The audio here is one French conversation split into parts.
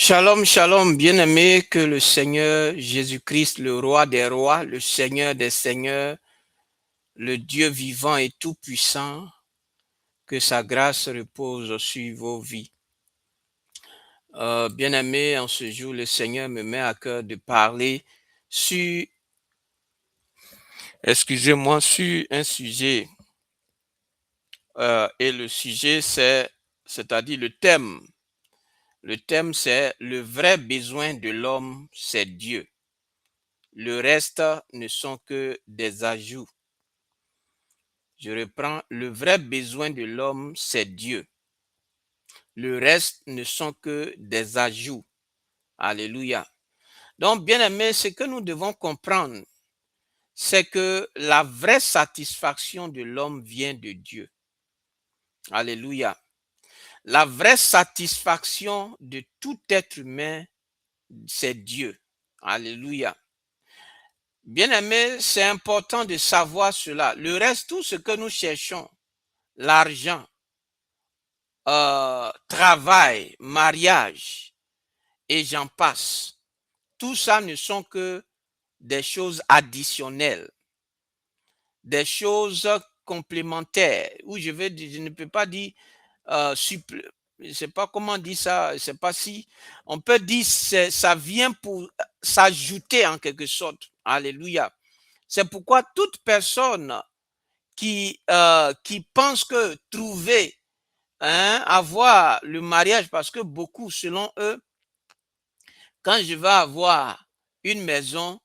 Shalom, shalom, bien-aimé, que le Seigneur Jésus-Christ, le roi des rois, le Seigneur des seigneurs, le Dieu vivant et tout-puissant, que sa grâce repose sur vos vies. Bien-aimé, en ce jour, le Seigneur me met à cœur de parler sur, excusez-moi, sur un sujet. Et le sujet, c'est-à-dire le thème. Le thème, c'est le vrai besoin de l'homme, c'est Dieu. Le reste ne sont que des ajouts. Je reprends, le vrai besoin de l'homme, c'est Dieu. Le reste ne sont que des ajouts. Alléluia. Donc, bien aimé, ce que nous devons comprendre, c'est que la vraie satisfaction de l'homme vient de Dieu. Alléluia. La vraie satisfaction de tout être humain, c'est Dieu. Alléluia. Bien aimé, c'est important de savoir cela. Le reste, tout ce que nous cherchons, l'argent, travail, mariage, et j'en passe. Tout ça ne sont que des choses additionnelles, des choses complémentaires, où je ne peux pas dire, je ne sais pas comment dire ça, je ne sais pas si, on peut dire ça vient pour s'ajouter en quelque sorte. Alléluia. C'est pourquoi toute personne qui pense que trouver, avoir le mariage, parce que beaucoup, selon eux, quand je vais avoir une maison,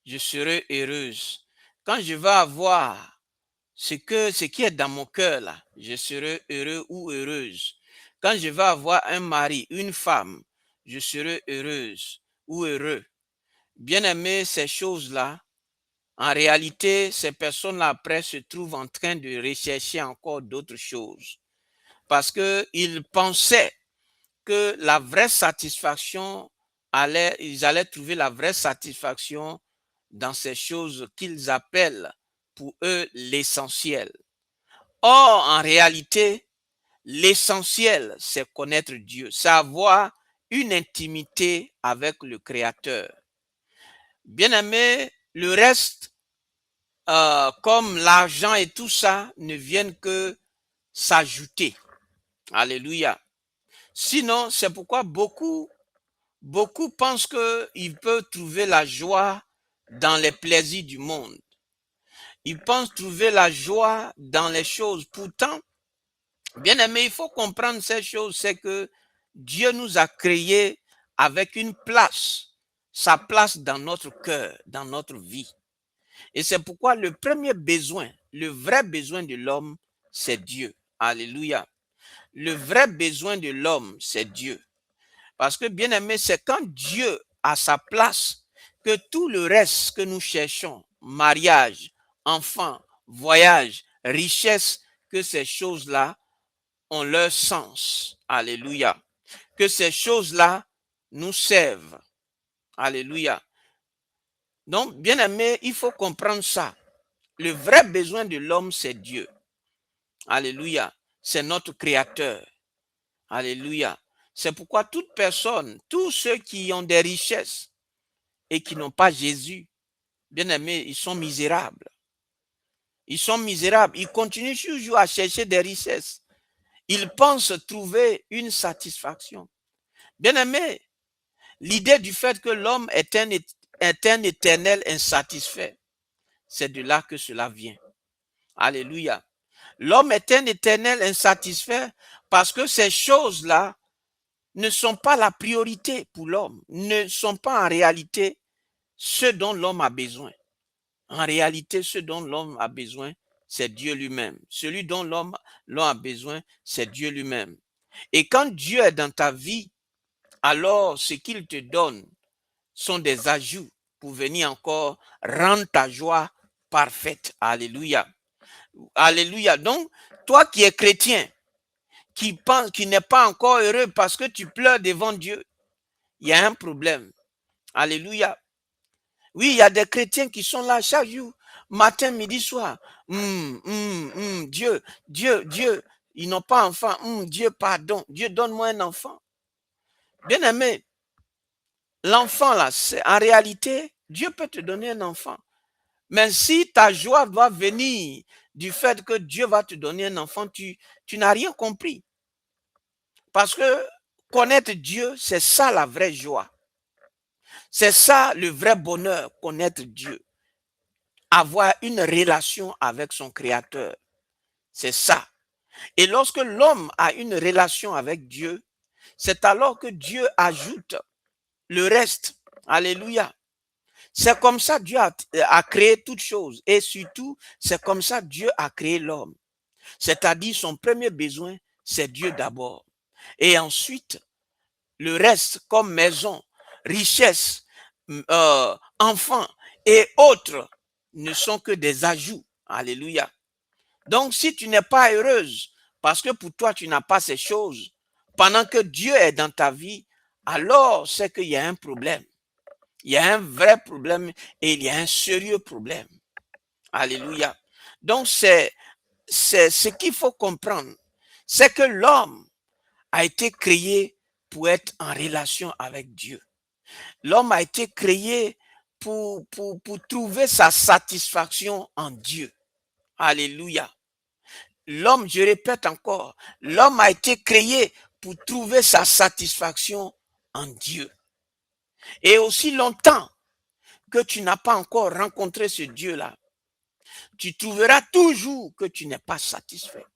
je serai heureuse. Quand je vais avoir ce qui est dans mon cœur là, je serai heureux ou heureuse. Quand je vais avoir un mari, une femme, je serai heureuse ou heureux. Bien aimé, ces choses-là, en réalité, ces personnes-là après se trouvent en train de rechercher encore d'autres choses. Parce qu'ils pensaient que la vraie satisfaction ils allaient trouver la vraie satisfaction dans ces choses qu'ils appellent pour eux l'essentiel. Or, en réalité, l'essentiel, c'est connaître Dieu, c'est avoir une intimité avec le Créateur. Bien aimé, le reste, comme l'argent et tout ça, ne viennent que s'ajouter. Alléluia. Sinon, c'est pourquoi beaucoup pensent qu'ils peuvent trouver la joie dans les plaisirs du monde. Ils pensent trouver la joie dans les choses. Pourtant, bien aimé, il faut comprendre ces choses, c'est que Dieu nous a créés avec une place, sa place dans notre cœur, dans notre vie. Et c'est pourquoi le premier besoin, le vrai besoin de l'homme, c'est Dieu. Alléluia. Le vrai besoin de l'homme, c'est Dieu. Parce que, bien aimé, c'est quand Dieu a sa place que tout le reste que nous cherchons, mariage, enfants, voyage, richesse, que ces choses-là ont leur sens. Alléluia. Que ces choses-là nous servent. Alléluia. Donc, bien aimé, il faut comprendre ça. Le vrai besoin de l'homme, c'est Dieu. Alléluia. C'est notre créateur. Alléluia. C'est pourquoi toute personne, tous ceux qui ont des richesses et qui n'ont pas Jésus, bien aimés, ils sont misérables. Ils sont misérables. Ils continuent toujours à chercher des richesses. Ils pensent trouver une satisfaction. Bien aimé, l'idée du fait que l'homme est un éternel insatisfait, c'est de là que cela vient. Alléluia. L'homme est un éternel insatisfait parce que ces choses-là ne sont pas la priorité pour l'homme, ne sont pas en réalité ce dont l'homme a besoin. En réalité, ce dont l'homme a besoin, c'est Dieu lui-même. Celui dont l'homme a besoin, c'est Dieu lui-même. Et quand Dieu est dans ta vie, alors ce qu'il te donne sont des ajouts pour venir encore rendre ta joie parfaite. Alléluia. Alléluia. Donc, toi qui es chrétien, qui n'est pas encore heureux parce que tu pleures devant Dieu, il y a un problème. Alléluia. Oui, il y a des chrétiens qui sont là chaque jour, matin, midi, soir. Dieu, ils n'ont pas enfant. Dieu, pardon. Dieu, donne-moi un enfant. Bien aimé, L'enfant, là, c'est en réalité, Dieu peut te donner un enfant. Mais si ta joie doit venir du fait que Dieu va te donner un enfant, tu n'as rien compris. Parce que connaître Dieu, c'est ça la vraie joie. C'est ça le vrai bonheur, connaître Dieu. Avoir une relation avec son Créateur. C'est ça. Et lorsque l'homme a une relation avec Dieu, c'est alors que Dieu ajoute le reste. Alléluia. C'est comme ça Dieu a créé toutes choses. Et surtout, c'est comme ça Dieu a créé l'homme. C'est-à-dire son premier besoin, c'est Dieu d'abord. Et ensuite, le reste comme maison, richesse, enfants et autres ne sont que des ajouts. Alléluia. Donc, si tu n'es pas heureuse, parce que pour toi, tu n'as pas ces choses, pendant que Dieu est dans ta vie, alors c'est qu'il y a un problème. Il y a un vrai problème et il y a un sérieux problème. Alléluia. Donc, c'est ce qu'il faut comprendre. C'est que l'homme a été créé pour être en relation avec Dieu. L'homme a été créé pour trouver sa satisfaction en Dieu. Alléluia. L'homme, je répète encore, l'homme a été créé pour trouver sa satisfaction en Dieu. Et aussi longtemps que tu n'as pas encore rencontré ce Dieu-là, tu trouveras toujours que tu n'es pas satisfait.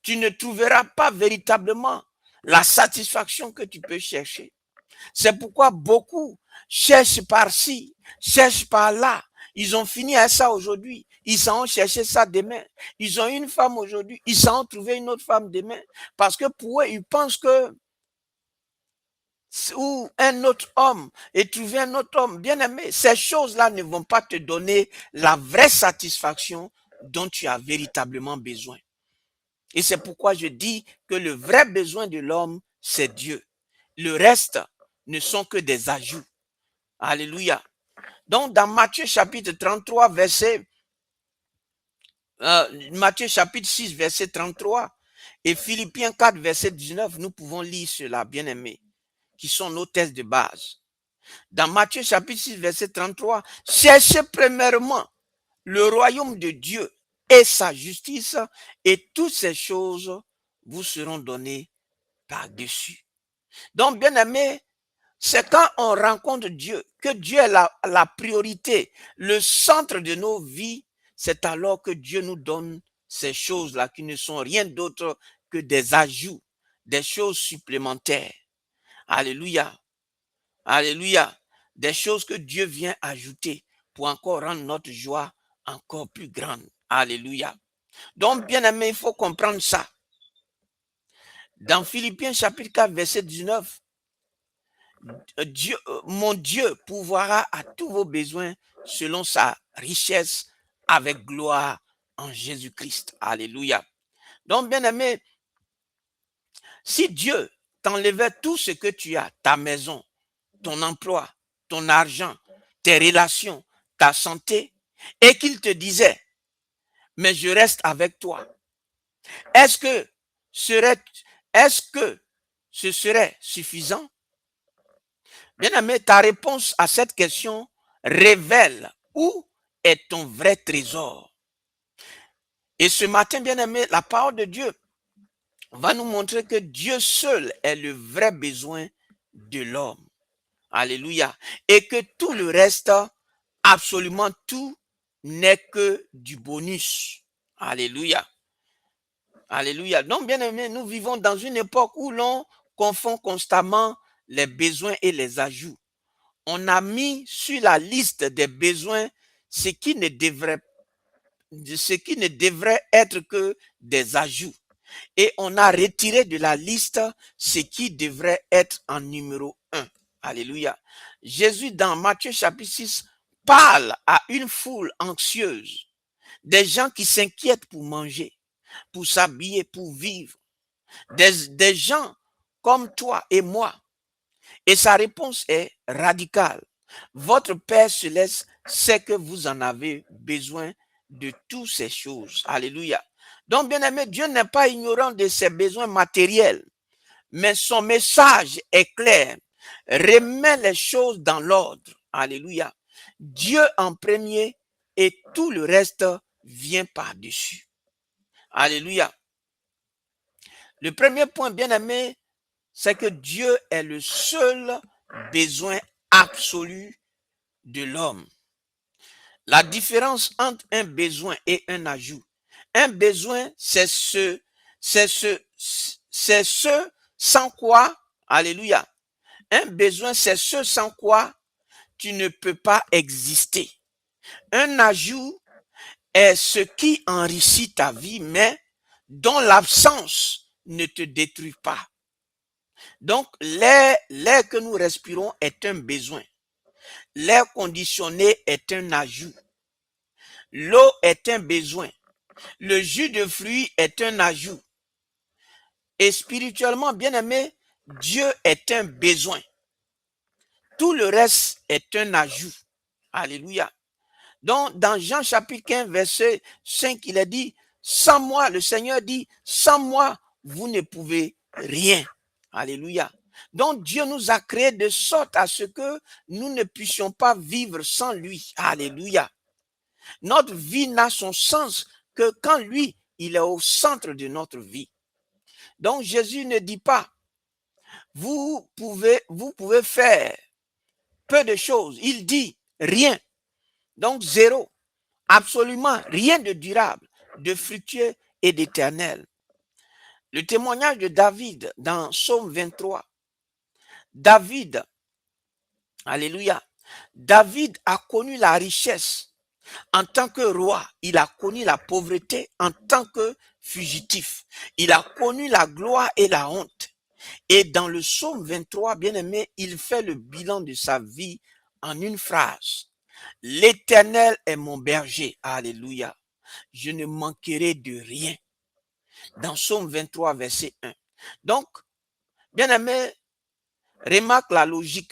Tu ne trouveras pas véritablement la satisfaction que tu peux chercher. C'est pourquoi beaucoup cherchent par-ci, cherchent par-là. Ils ont fini à ça aujourd'hui. Ils s'en ont cherché ça demain. Ils ont une femme aujourd'hui. Ils s'en ont trouvé une autre femme demain. Parce que pour eux, ils pensent que ou un autre homme et trouver un autre homme bien aimé, ces choses-là ne vont pas te donner la vraie satisfaction dont tu as véritablement besoin. Et c'est pourquoi je dis que le vrai besoin de l'homme, c'est Dieu. Le reste ne sont que des ajouts. Alléluia. Donc, dans Matthieu chapitre 33, Matthieu chapitre 6, verset 33, et Philippiens 4, verset 19, nous pouvons lire cela, bien aimé, qui sont nos textes de base. Dans Matthieu chapitre 6, verset 33, cherchez premièrement le royaume de Dieu et sa justice, et toutes ces choses vous seront données par-dessus. Donc, bien aimé, c'est quand on rencontre Dieu, que Dieu est la priorité, le centre de nos vies, c'est alors que Dieu nous donne ces choses-là qui ne sont rien d'autre que des ajouts, des choses supplémentaires. Alléluia. Alléluia. Des choses que Dieu vient ajouter pour encore rendre notre joie encore plus grande. Alléluia. Donc, bien aimé, il faut comprendre ça. Dans Philippiens chapitre 4, verset 19, Dieu, mon Dieu pourvoira à tous vos besoins selon sa richesse avec gloire en Jésus-Christ. Alléluia. Donc, bien aimé, si Dieu t'enlevait tout ce que tu as, ta maison, ton emploi, ton argent, tes relations, ta santé, et qu'il te disait, mais je reste avec toi, est-ce que ce serait suffisant? Bien aimé, ta réponse à cette question révèle où est ton vrai trésor. Et ce matin, bien aimé, la parole de Dieu va nous montrer que Dieu seul est le vrai besoin de l'homme. Alléluia. Et que tout le reste, absolument tout, n'est que du bonus. Alléluia. Alléluia. Donc, bien aimé, nous vivons dans une époque où l'on confond constamment les besoins et les ajouts. On a mis sur la liste des besoins ce qui ne devrait être que des ajouts. Et on a retiré de la liste ce qui devrait être en numéro 1. Alléluia. Jésus, dans Matthieu chapitre 6, parle à une foule anxieuse, des gens qui s'inquiètent pour manger, pour s'habiller, pour vivre, des gens comme toi et moi. Et sa réponse est radicale. Votre Père céleste sait que vous en avez besoin de toutes ces choses. Alléluia. Donc, bien aimé, Dieu n'est pas ignorant de ses besoins matériels, mais son message est clair. Remets les choses dans l'ordre. Alléluia. Dieu en premier et tout le reste vient par-dessus. Alléluia. Le premier point, bien aimé, c'est que Dieu est le seul besoin absolu de l'homme. La différence entre un besoin et un ajout. Un besoin, c'est ce sans quoi, alléluia. Un besoin, c'est ce sans quoi tu ne peux pas exister. Un ajout est ce qui enrichit ta vie, mais dont l'absence ne te détruit pas. Donc, l'air que nous respirons est un besoin. L'air conditionné est un ajout. L'eau est un besoin. Le jus de fruits est un ajout. Et spirituellement, bien aimé, Dieu est un besoin. Tout le reste est un ajout. Alléluia. Donc, dans Jean chapitre 15, verset 5, il a dit, sans moi, le Seigneur dit, sans moi, vous ne pouvez rien. Alléluia. Donc, Dieu nous a créés de sorte à ce que nous ne puissions pas vivre sans lui. Alléluia. Notre vie n'a son sens que quand lui, il est au centre de notre vie. Donc, Jésus ne dit pas, vous pouvez faire peu de choses. Il dit rien. Donc, zéro. Absolument rien de durable, de fructueux et d'éternel. Le témoignage de David dans Psaume 23. David, alléluia, David a connu la richesse en tant que roi. Il a connu la pauvreté en tant que fugitif. Il a connu la gloire et la honte. Et dans le Psaume 23, bien aimé, il fait le bilan de sa vie en une phrase. L'Éternel est mon berger. Alléluia. Je ne manquerai de rien. Dans Psaume 23, verset 1. Donc, bien aimé, remarque la logique.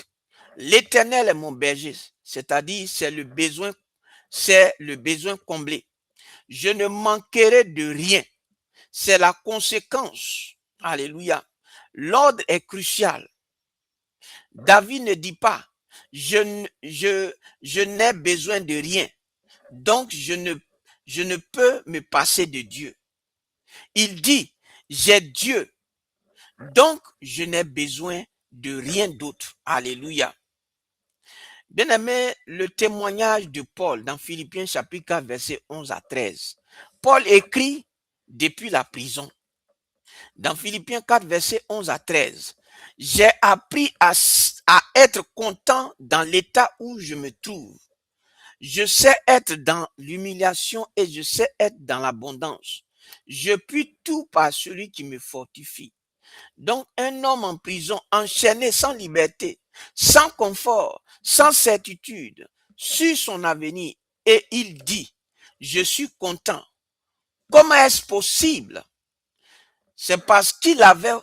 L'Éternel est mon berger, c'est-à-dire c'est le besoin comblé. Je ne manquerai de rien. C'est la conséquence. Alléluia. L'ordre est crucial. David ne dit pas, je n'ai besoin de rien. Donc, je ne peux me passer de Dieu. Il dit, j'ai Dieu. Donc, je n'ai besoin de rien d'autre. Alléluia. Bien aimé, le témoignage de Paul dans Philippiens chapitre 4, verset 11 à 13. Paul écrit depuis la prison. Dans Philippiens 4, verset 11 à 13. J'ai appris à être content dans l'état où je me trouve. Je sais être dans l'humiliation et je sais être dans l'abondance. Je puis tout par celui qui me fortifie. Donc, un homme en prison, enchaîné sans liberté, sans confort, sans certitude, sur son avenir, et il dit, je suis content. Comment est-ce possible? C'est parce qu'il avait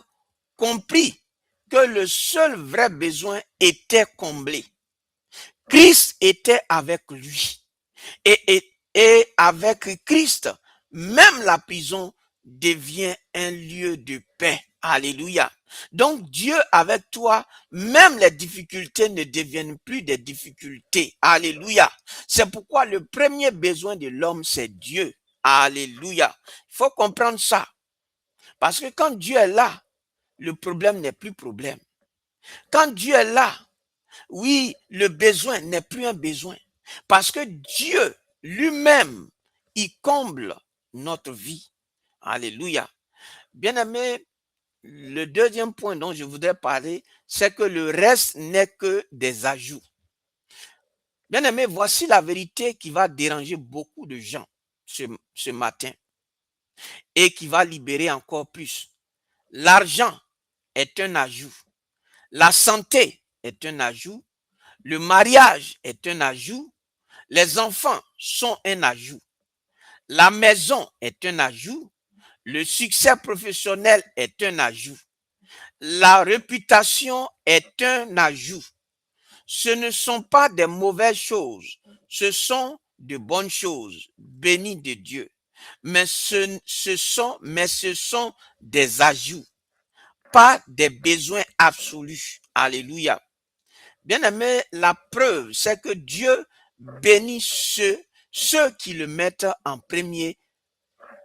compris que le seul vrai besoin était comblé. Christ était avec lui. Et avec Christ, même la prison devient un lieu de paix. Alléluia. Donc Dieu avec toi, même les difficultés ne deviennent plus des difficultés. Alléluia. C'est pourquoi le premier besoin de l'homme, c'est Dieu. Alléluia. Il faut comprendre ça. Parce que quand Dieu est là, le problème n'est plus problème. Quand Dieu est là, oui, le besoin n'est plus un besoin. Parce que Dieu lui-même, il comble notre vie. Alléluia. Bien-aimé, le deuxième point dont je voudrais parler, c'est que le reste n'est que des ajouts. Bien-aimé, voici la vérité qui va déranger beaucoup de gens ce matin et qui va libérer encore plus. L'argent est un ajout. La santé est un ajout. Le mariage est un ajout. Les enfants sont un ajout. La maison est un ajout. Le succès professionnel est un ajout. La réputation est un ajout. Ce ne sont pas des mauvaises choses. Ce sont de bonnes choses, bénies de Dieu. Mais ce sont des ajouts. pas des besoins absolus. Alléluia. Bien-aimé, la preuve, c'est que Dieu bénit ceux qui le mettent en premier,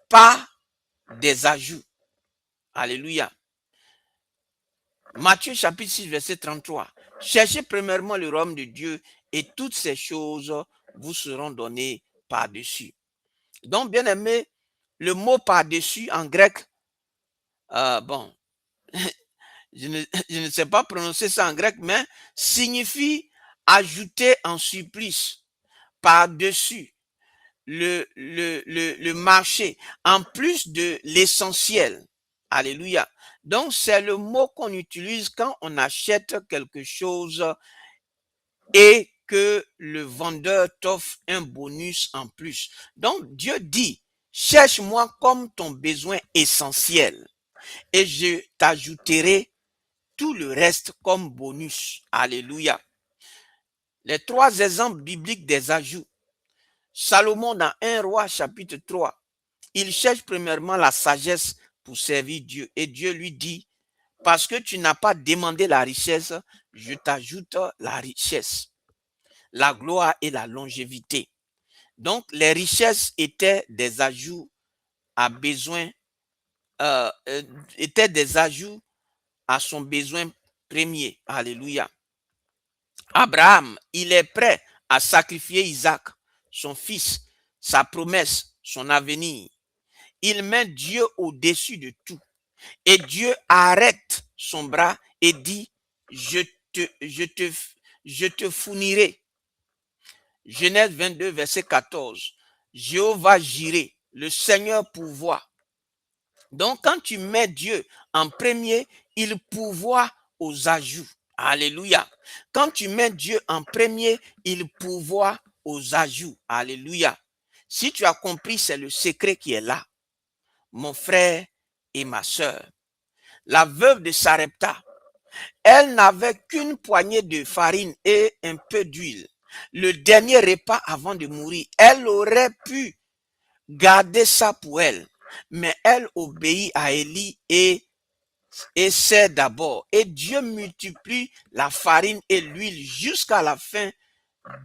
pas des ajouts. Alléluia. Matthieu chapitre 6, verset 33. Cherchez premièrement le royaume de Dieu et toutes ces choses vous seront données par-dessus. Donc, bien aimé, le mot par-dessus en grec, bon, je ne sais pas prononcer ça en grec, mais signifie ajouter en supplice, par-dessus, le marché, en plus de l'essentiel. Alléluia. Donc, c'est le mot qu'on utilise quand on achète quelque chose et que le vendeur t'offre un bonus en plus. Donc, Dieu dit, cherche-moi comme ton besoin essentiel et je t'ajouterai tout le reste comme bonus. Alléluia. Les 3 exemples bibliques des ajouts. Salomon dans 1 Roi chapitre 3, il cherche premièrement la sagesse pour servir Dieu. Et Dieu lui dit, parce que tu n'as pas demandé la richesse, je t'ajoute la richesse, la gloire et la longévité. Donc, les richesses étaient des ajouts à besoin, étaient des ajouts à son besoin premier. Alléluia. Abraham, il est prêt à sacrifier Isaac, son fils, sa promesse, son avenir. Il met Dieu au-dessus de tout. Et Dieu arrête son bras et dit, je te fournirai. Genèse 22, verset 14. Jéhovah Jireh, le Seigneur pourvoit. Donc, quand tu mets Dieu en premier, il pourvoit aux ajouts. Alléluia. Quand tu mets Dieu en premier, il pourvoit aux ajouts. Alléluia. Si tu as compris, c'est le secret qui est là. Mon frère et ma sœur. La veuve de Sarepta, elle n'avait qu'une poignée de farine et un peu d'huile. Le dernier repas avant de mourir, elle aurait pu garder ça pour elle. Mais elle obéit à Élie et sert d'abord. Et Dieu multiplie la farine et l'huile jusqu'à la fin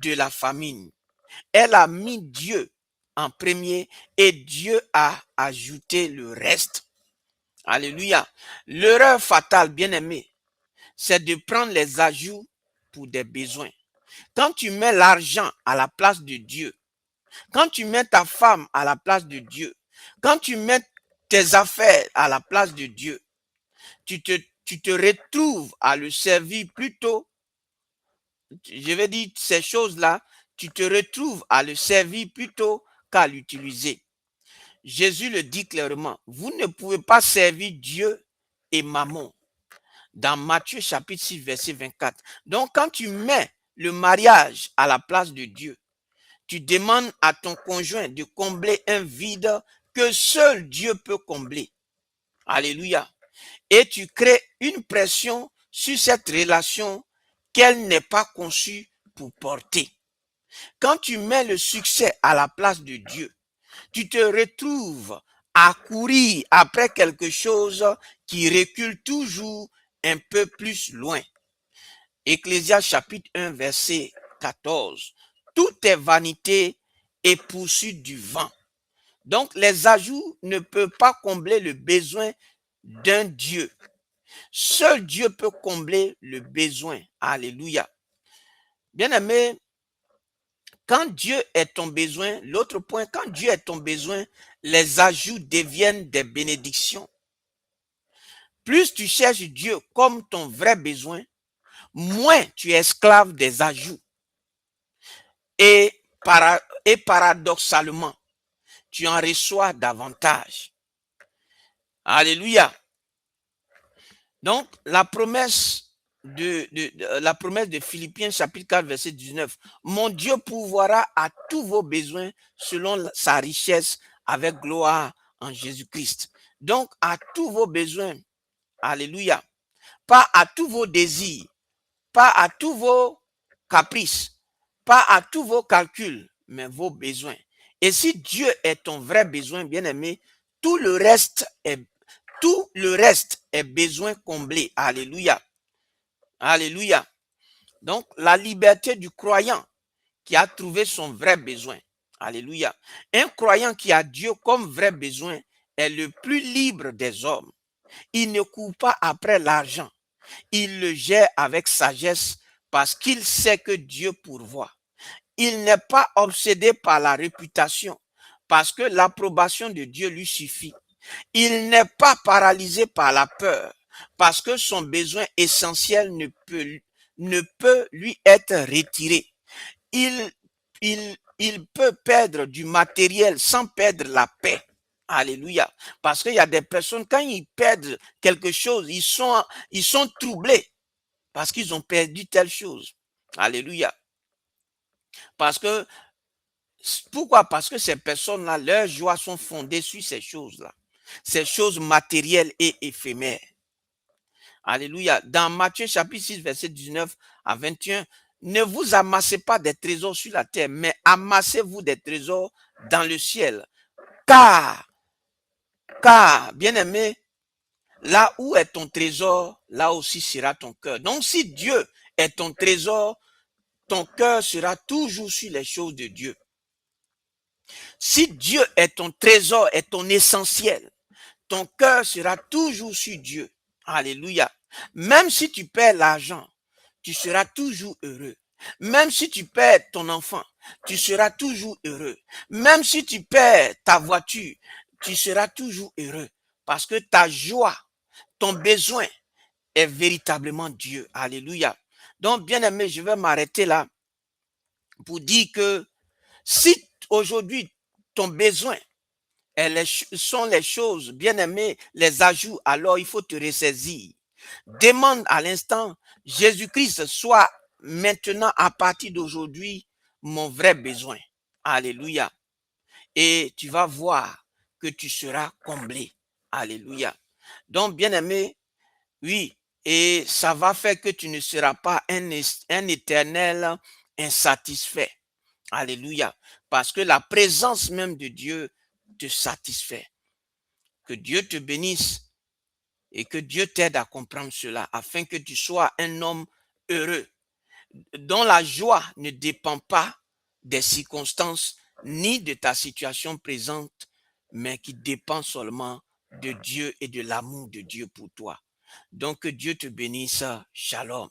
de la famine. Elle a mis Dieu en premier et Dieu a ajouté le reste. Alléluia. L'erreur fatale, bien-aimé, c'est de prendre les ajouts pour des besoins. Quand tu mets l'argent à la place de Dieu, quand tu mets ta femme à la place de Dieu, quand tu mets tes affaires à la place de Dieu, tu te retrouves à le servir plutôt, je vais dire ces choses-là, tu te retrouves à le servir plutôt qu'à l'utiliser. Jésus le dit clairement, vous ne pouvez pas servir Dieu et Mammon. Dans Matthieu chapitre 6, verset 24. Donc, quand tu mets le mariage à la place de Dieu, tu demandes à ton conjoint de combler un vide que seul Dieu peut combler. Alléluia. Et tu crées une pression sur cette relation qu'elle n'est pas conçue pour porter. Quand tu mets le succès à la place de Dieu, tu te retrouves à courir après quelque chose qui recule toujours un peu plus loin. Ecclésiaste chapitre 1, verset 14. Tout est vanité et poursuite du vent. Donc, les ajouts ne peuvent pas combler le besoin d'un Dieu. Seul Dieu peut combler le besoin. Alléluia. Bien-aimé, quand Dieu est ton besoin, l'autre point, quand Dieu est ton besoin, les ajouts deviennent des bénédictions. Plus tu cherches Dieu comme ton vrai besoin, moins tu es esclave des ajouts. Et paradoxalement, tu en reçois davantage. Alléluia. Donc, la promesse de Philippiens chapitre 4, verset 19. Mon Dieu pourvoira à tous vos besoins selon sa richesse avec gloire en Jésus-Christ. Donc, à tous vos besoins. Alléluia. Pas à tous vos désirs, pas à tous vos caprices, pas à tous vos calculs, mais vos besoins. Et si Dieu est ton vrai besoin, bien-aimé, tout le reste tout le reste est besoin comblé. Alléluia. Alléluia. Donc, la liberté du croyant qui a trouvé son vrai besoin. Alléluia. Un croyant qui a Dieu comme vrai besoin est le plus libre des hommes. Il ne court pas après l'argent. Il le gère avec sagesse parce qu'il sait que Dieu pourvoit. Il n'est pas obsédé par la réputation parce que l'approbation de Dieu lui suffit. Il n'est pas paralysé par la peur parce que son besoin essentiel ne peut lui être retiré. Il peut perdre du matériel sans perdre la paix. Alléluia. Parce qu'il y a des personnes, quand ils perdent quelque chose, ils sont troublés parce qu'ils ont perdu telle chose. Alléluia. Parce que, pourquoi? Parce que ces personnes-là, leurs joies sont fondées sur ces choses-là. Ces choses matérielles et éphémères. Alléluia. Dans Matthieu chapitre 6, verset 19 à 21, ne vous amassez pas des trésors sur la terre, mais amassez-vous des trésors dans le ciel. Car, bien aimé, là où est ton trésor, là aussi sera ton cœur. Donc si Dieu est ton trésor, ton cœur sera toujours sur les choses de Dieu. Si Dieu est ton trésor, est ton essentiel, ton cœur sera toujours sur Dieu. Alléluia. Même si tu perds l'argent, tu seras toujours heureux. Même si tu perds ton enfant, tu seras toujours heureux. Même si tu perds ta voiture, tu seras toujours heureux. Parce que ta joie, ton besoin est véritablement Dieu. Alléluia. Donc, bien aimé, je vais m'arrêter là pour dire que si aujourd'hui ton besoin sont les choses, bien aimé, les ajouts, alors il faut te ressaisir. Demande à l'instant, Jésus-Christ soit maintenant à partir d'aujourd'hui mon vrai besoin. Alléluia. Et tu vas voir que tu seras comblé. Alléluia. Donc, bien aimé, oui, et ça va faire que tu ne seras pas un éternel insatisfait. Alléluia. Parce que la présence même de Dieu te satisfait. Que Dieu te bénisse et que Dieu t'aide à comprendre cela afin que tu sois un homme heureux, dont la joie ne dépend pas des circonstances ni de ta situation présente, mais qui dépend seulement de Dieu et de l'amour de Dieu pour toi. Donc que Dieu te bénisse. Shalom.